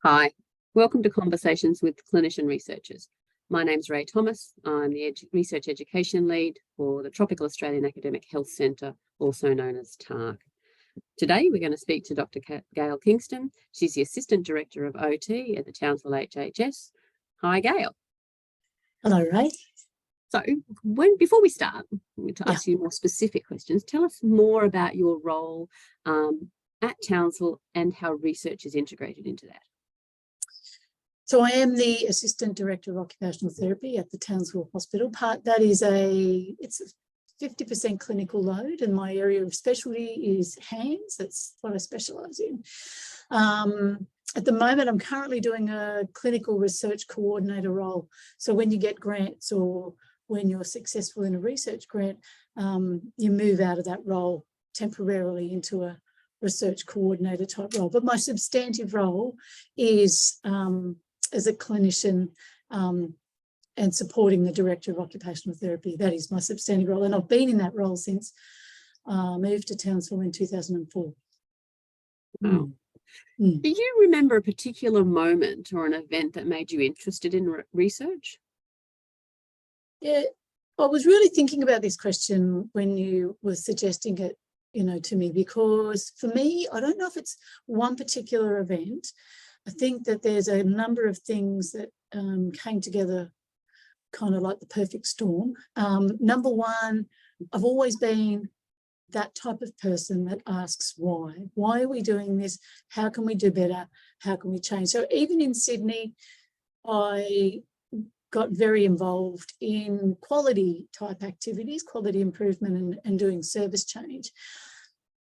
Hi, welcome to Conversations with Clinician Researchers. My name's Prof Thomas. I'm the Research Education Lead for the Tropical Australian Academic Health Centre, also known as TAAHC. Today, we're going to speak to Dr. Gail Kingston. She's the Assistant Director of OT at the Townsville HHS. Hi, Gail. Hello, Ray. So, before we start, I'm going to ask you more specific questions. Tell us more about your role at Townsville and how research is integrated into that. So I am the Assistant Director of Occupational Therapy at the Townsville Hospital. It's a 50% clinical load, and my area of specialty is hands. That's what I specialise in. At the moment, I'm currently doing a clinical research coordinator role. So when you get grants or when you're successful in a research grant, you move out of that role temporarily into a research coordinator type role. But my substantive role is as a clinician and supporting the Director of Occupational Therapy. That is my substantive role. And I've been in that role since I moved to Townsville in 2004. Wow. Do you remember a particular moment or an event that made you interested in research? Yeah, I was really thinking about this question when you were suggesting it, to me, because for me, I don't know if it's one particular event. I think that there's a number of things that came together kind of like the perfect storm. Number one, I've always been that type of person that asks why. Why are we doing this? How can we do better? How can we change? So even in Sydney, I got very involved in quality type activities, quality improvement and doing service change.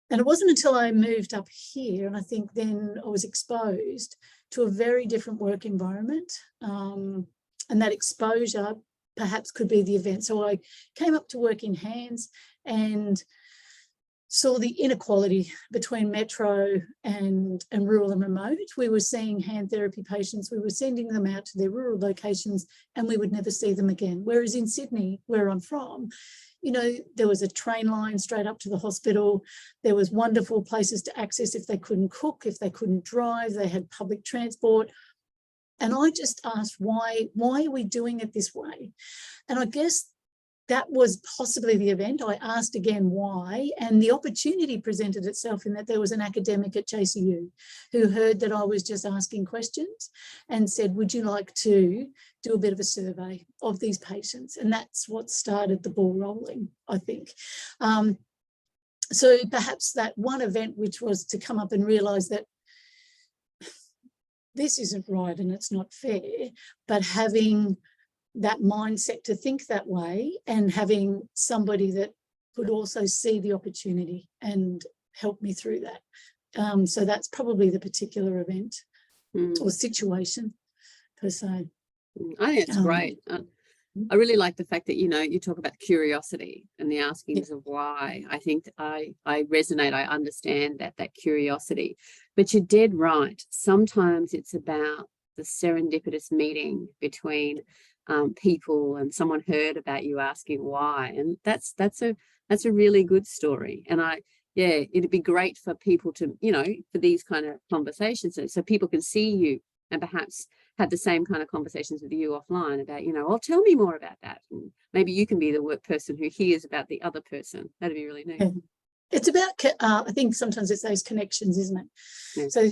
And it wasn't until I moved up here, and I think then I was exposed to a very different work environment. And that exposure perhaps could be the event. So I came up to work in hands and saw the inequality between metro and rural and remote. We were seeing hand therapy patients, we were sending them out to their rural locations and we would never see them again. Whereas in Sydney, where I'm from, there was a train line straight up to the hospital. There was wonderful places to access if they couldn't cook, if they couldn't drive, they had public transport. And I just asked, why are we doing it this way? And I guess that was possibly the event. I asked again why, and the opportunity presented itself in that there was an academic at JCU who heard that I was just asking questions and said, would you like to do a bit of a survey of these patients? And that's what started the ball rolling, I think. So perhaps that one event, which was to come up and realise that this isn't right and it's not fair, but having that mindset to think that way and having somebody that could also see the opportunity and help me through that. So that's probably the particular event or situation per se. I think it's great. I really like the fact that, you talk about curiosity and the askings of why. I think I resonate. I understand that curiosity, but you're dead right. Sometimes it's about the serendipitous meeting between people and someone heard about you asking why, and that's a really good story. And it'd be great for people to for these kind of conversations so people can see you and perhaps have the same kind of conversations with you offline about well, tell me more about that, and maybe you can be the work person who hears about the other person. That'd be really neat. It's about I think sometimes it's those connections, isn't it? Yeah. So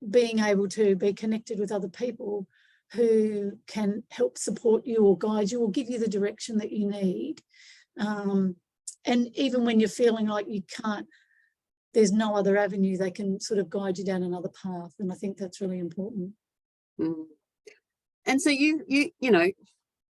being able to be connected with other people who can help support you or guide you or give you the direction that you need. And even when you're feeling like you can't, there's no other avenue, they can sort of guide you down another path. And I think that's really important. And so you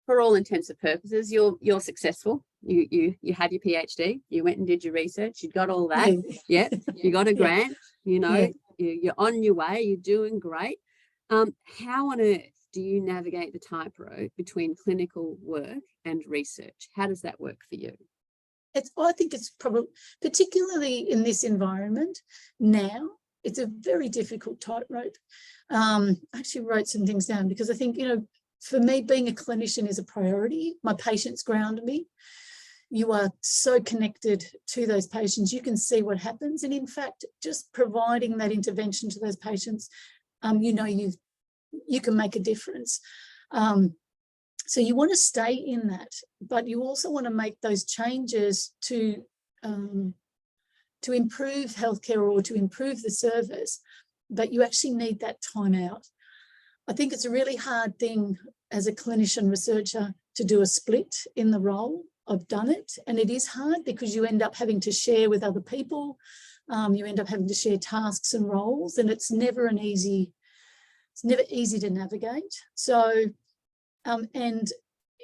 for all intents and purposes, you're successful. You had your PhD, you went and did your research, you got all that. Yeah. You got a grant, you're on your way, you're doing great. How on earth do you navigate the tightrope between clinical work and research? How does that work for you? I think it's probably, particularly in this environment now, it's a very difficult tightrope. I actually wrote some things down because I think, for me, being a clinician is a priority. My patients ground me. You are so connected to those patients. You can see what happens. And in fact, just providing that intervention to those patients you know you can make a difference. So you want to stay in that, but you also want to make those changes to improve healthcare or to improve the service, but you actually need that time out. I think it's a really hard thing as a clinician researcher to do a split in the role. I've done it, and it is hard because you end up having to share with other people. You end up having to share tasks and roles, and it's never easy to navigate. So, and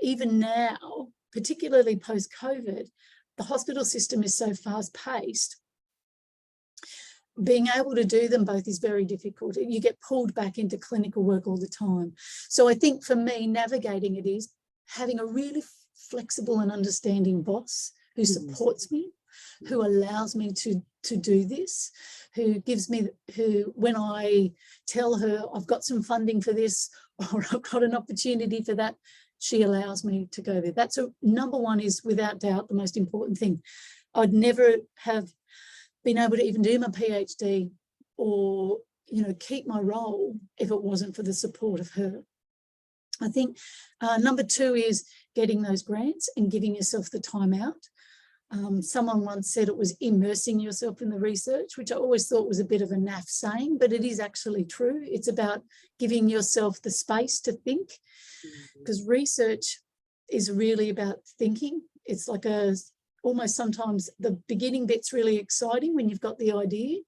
even now, particularly post-COVID, the hospital system is so fast-paced. Being able to do them both is very difficult. You get pulled back into clinical work all the time. So I think for me, navigating it is having a really flexible and understanding boss who supports me, who allows me to do this, who when I tell her I've got some funding for this or I've got an opportunity for that, she allows me to go there. That's number one, is without doubt the most important thing. I'd never have been able to even do my PhD or, keep my role if it wasn't for the support of her. I think number two is getting those grants and giving yourself the time out. Someone once said it was immersing yourself in the research, which I always thought was a bit of a naff saying, but it is actually true. It's about giving yourself the space to think, because research is really about thinking. It's like almost sometimes the beginning bit's really exciting when you've got the idea,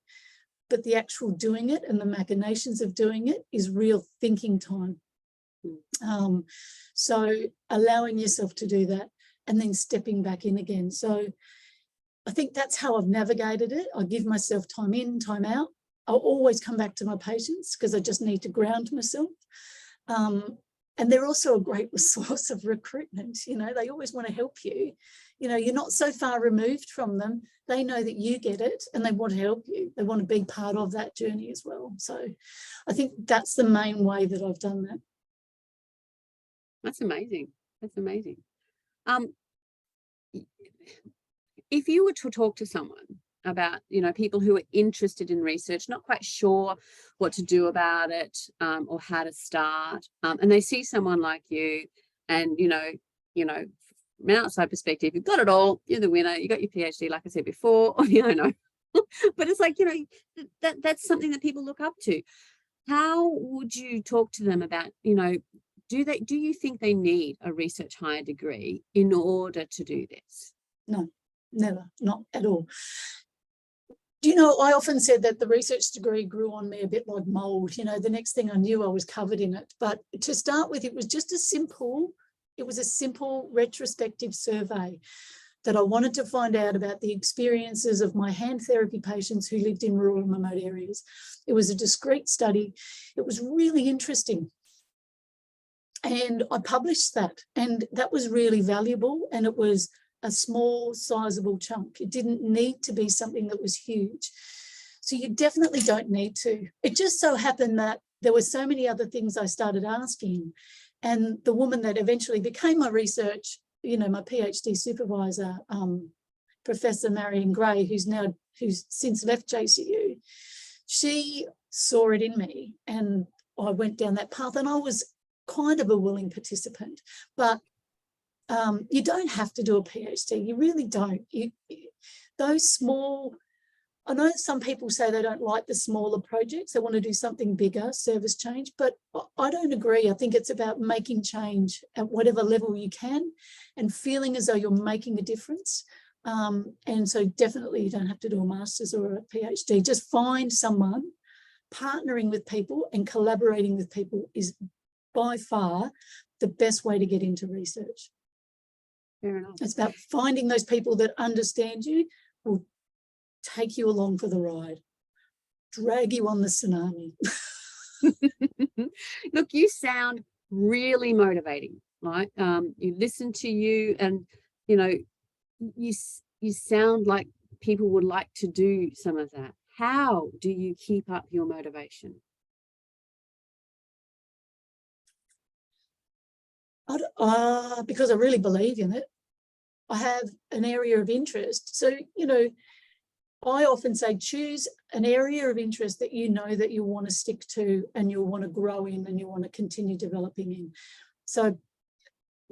but the actual doing it and the machinations of doing it is real thinking time. So allowing yourself to do that and then stepping back in again. So I think that's how I've navigated it. I give myself time in, time out. I'll always come back to my patients because I just need to ground myself. And they're also a great source of recruitment. They always want to help you. You're not so far removed from them. They know that you get it and they want to help you. They want to be part of that journey as well. So I think that's the main way that I've done that. That's amazing. That's amazing. If you were to talk to someone about, people who are interested in research, not quite sure what to do about it, or how to start, and they see someone like you, and from an outside perspective, you've got it all, you're the winner, you got your PhD, like I said before, or no, but it's like, that's something that people look up to. How would you talk to them about, do you think they need a research hire degree in order to do this? No, never, not at all. I often said that the research degree grew on me a bit like mold. The next thing I knew, I was covered in it. But to start with, it was a simple retrospective survey that I wanted to find out about the experiences of my hand therapy patients who lived in rural and remote areas. It was a discrete study. It was really interesting. And I published that, and that was really valuable, and it was a small, sizable chunk. It didn't need to be something that was huge. So you definitely don't need to. It just so happened that there were so many other things I started asking, and the woman that eventually became my research, my PhD supervisor, Professor Marion Gray, who's since left JCU, she saw it in me, and I went down that path, and I was kind of a willing participant, but you don't have to do a PhD. You really don't. Those small, I know some people say they don't like the smaller projects. They want to do something bigger, service change, but I don't agree. I think it's about making change at whatever level you can and feeling as though you're making a difference. And so definitely you don't have to do a master's or a PhD. Just find someone. Partnering with people and collaborating with people is by far the best way to get into research. Fair enough. It's about finding those people that understand you, will take you along for the ride, drag you on the tsunami. Look, you sound really motivating, right? You listen to you, and you sound like people would like to do some of that. How do you keep up your motivation? Because I really believe in it. I have an area of interest. So, I often say choose an area of interest that you know that you want to stick to and you'll want to grow in and you want to continue developing in. So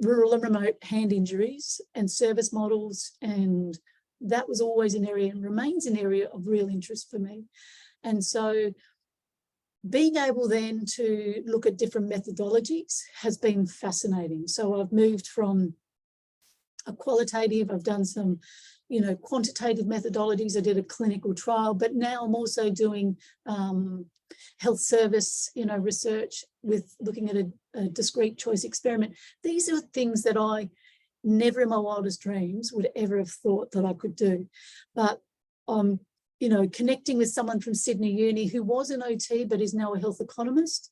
rural and remote hand injuries and service models, and that was always an area and remains an area of real interest for me. And so being able then to look at different methodologies has been fascinating. So I've moved from a qualitative, I've done some, you know, quantitative methodologies. I did a clinical trial, but now I'm also doing health service, you know, research with looking at a discrete choice experiment. These are things that I never in my wildest dreams would ever have thought that I could do. But you know, connecting with someone from Sydney Uni who was an OT but is now a health economist,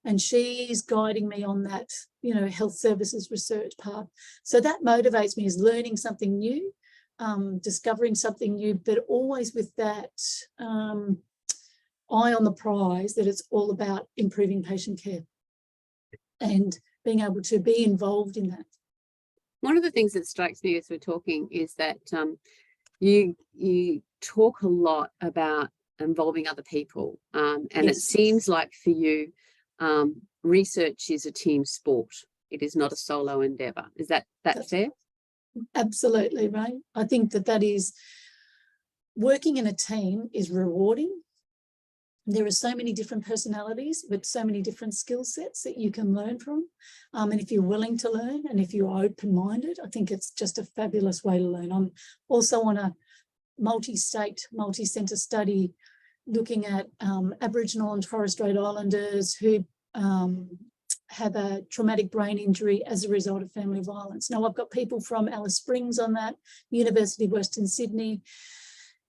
and she's guiding me on that, you know, health services research path. So that motivates me, is learning something new, discovering something new, but always with that eye on the prize that it's all about improving patient care and being able to be involved in that. One of the things that strikes me as we're talking is that you talk a lot about involving other people, and Yes. it seems like for you, research is a team sport. It is not a solo endeavour. Is that fair? Absolutely right. I think that is, working in a team is rewarding. There are so many different personalities with so many different skill sets that you can learn from. And if you're willing to learn and if you're open-minded, I think it's just a fabulous way to learn. I'm also on a multi-state, multi-centre study looking at Aboriginal and Torres Strait Islanders who have a traumatic brain injury as a result of family violence. Now, I've got people from Alice Springs on that, University of Western Sydney,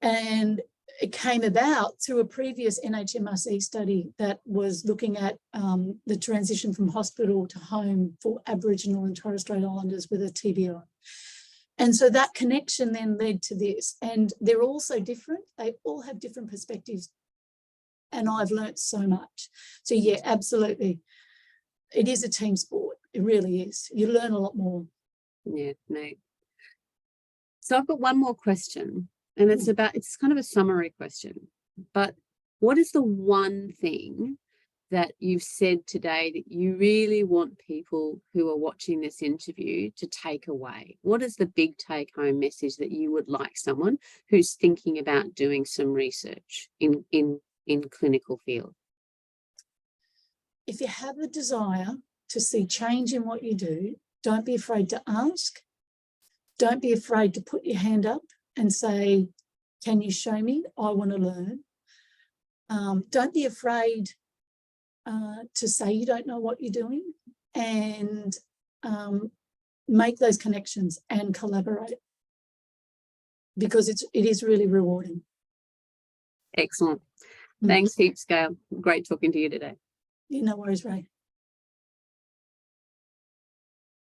and it came about through a previous NHMRC study that was looking at the transition from hospital to home for Aboriginal and Torres Strait Islanders with a TBI. And so that connection then led to this. And they're all so different. They all have different perspectives. And I've learnt so much. So yeah, absolutely. It is a team sport. It really is. You learn a lot more. Yeah, no. So I've got one more question. And it's kind of a summary question, but what is the one thing that you've said today that you really want people who are watching this interview to take away? What is the big take home message that you would like someone who's thinking about doing some research in clinical field? If you have a desire to see change in what you do, don't be afraid to ask. Don't be afraid to put your hand up and say, can you show me? I want to learn. Don't be afraid to say you don't know what you're doing, and make those connections and collaborate, because it is really rewarding. Excellent. Thanks heaps, Gail. Great talking to you today. Yeah, no worries, Ray.